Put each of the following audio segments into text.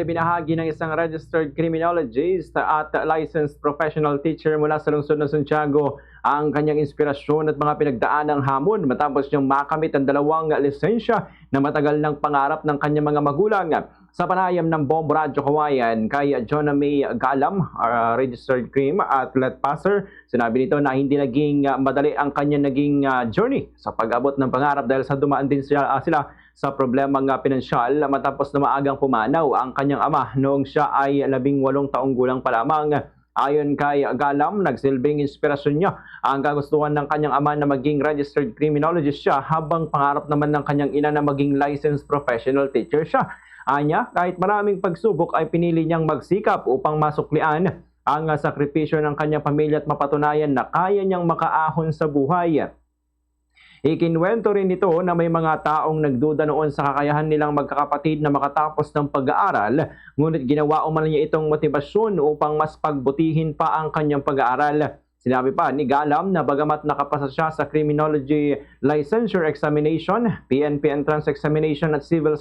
Binahagi ng isang registered criminologist at licensed professional teacher mula sa lungsod ng Santiago ang kanyang inspirasyon at mga pinagdaanang hamon matapos niyang makamit ang 2 lisensya na matagal ng pangarap ng kanyang mga magulang. Sa panayam ng Bomb Radyo Kawayan kay Jonah May Galam, registered crim athlete passer, sinabi nito na hindi naging madali ang kanyang naging journey sa pag-abot ng pangarap dahil sa dumaan din sila sa problemang pinansyal matapos na maagang pumanaw ang kanyang ama noong siya ay 18 taong gulang pa lamang. Ayon kay Galam, nagsilbing inspirasyon niya ang kagustuhan ng kanyang ama na maging registered criminologist siya habang pangarap naman ng kanyang ina na maging licensed professional teacher siya. Anya, kahit maraming pagsubok ay pinili niyang magsikap upang masuklian ang sakripisyo ng kanyang pamilya at mapatunayan na kaya niyang makaahon sa buhay. Ikinwento rin nito na may mga taong nagduda noon sa kakayahan nilang magkakapatid na makatapos ng pag-aaral, ngunit ginawa umano niya itong motibasyon upang mas pagbutihin pa ang kanyang pag-aaral. Sinabi pa ni Galam na bagamat nakapasa siya sa Criminology Licensure Examination, PNP Entrance Examination at Civil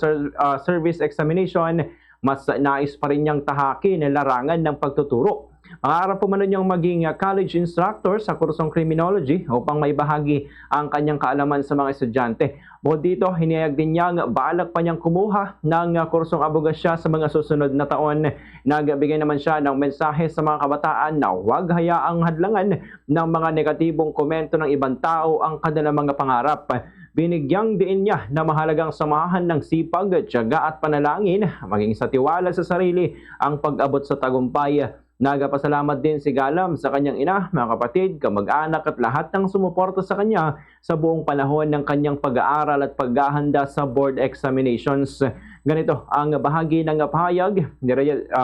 Service Examination, mas nais pa rin niyang tahakin ang larangan ng pagtuturo. Pangarap po man niyang maging college instructor sa kursong criminology upang maibahagi ang kanyang kaalaman sa mga estudyante. Bukod dito, hinayag din niyang balak pa niyang kumuha ng kursong abogasya sa mga susunod na taon. Nagbigay naman siya ng mensahe sa mga kabataan na huwag hayaang hadlangan ng mga negatibong komento ng ibang tao ang kanilang mga pangarap. Binigyang diin niya na mahalagang samahan ng sipag, tiyaga at panalangin, maging sa tiwala sa sarili ang pag-abot sa tagumpay. Nagpasalamat din si Galam sa kanyang ina, mga kapatid, kamag-anak at lahat ng sumuporta sa kanya sa buong panahon ng kanyang pag-aaral at paghahanda sa board examinations. Ganito ang bahagi ng pahayag ni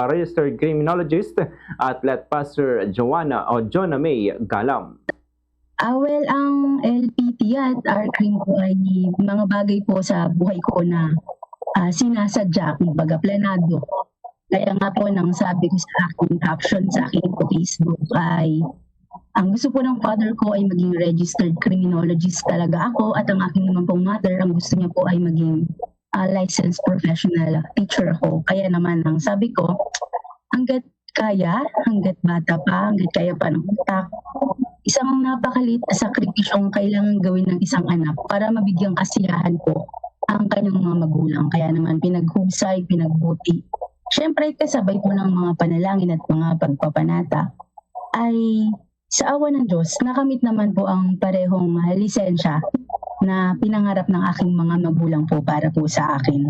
registered criminologist at athlete pastor Jonah May Galam. Well, ang LPT at R-Crim po ay mga bagay po sa buhay ko na sinasadya, kumbaga planado. Kaya nga po nang sabi ko sa aking caption sa aking Facebook ay ang gusto po ng father ko ay maging registered criminologist talaga ako at ang aking naman pong mother, ang gusto niya po ay maging licensed professional teacher ako. Kaya naman ang sabi ko, hanggat kaya, hanggat bata pa, hanggat kaya pa ng utak, isang napakalit na sakripisyong kailangan gawin ng isang anak para mabigyang kasiyahan po ang kanyang mga magulang. Kaya naman pinaghusay, pinagbuti. Siyempre, kasabay po ng mga panalangin at mga pagpapanata, ay sa awa ng Diyos, nakamit naman po ang parehong lisensya na pinangarap ng aking mga magulang po para po sa akin.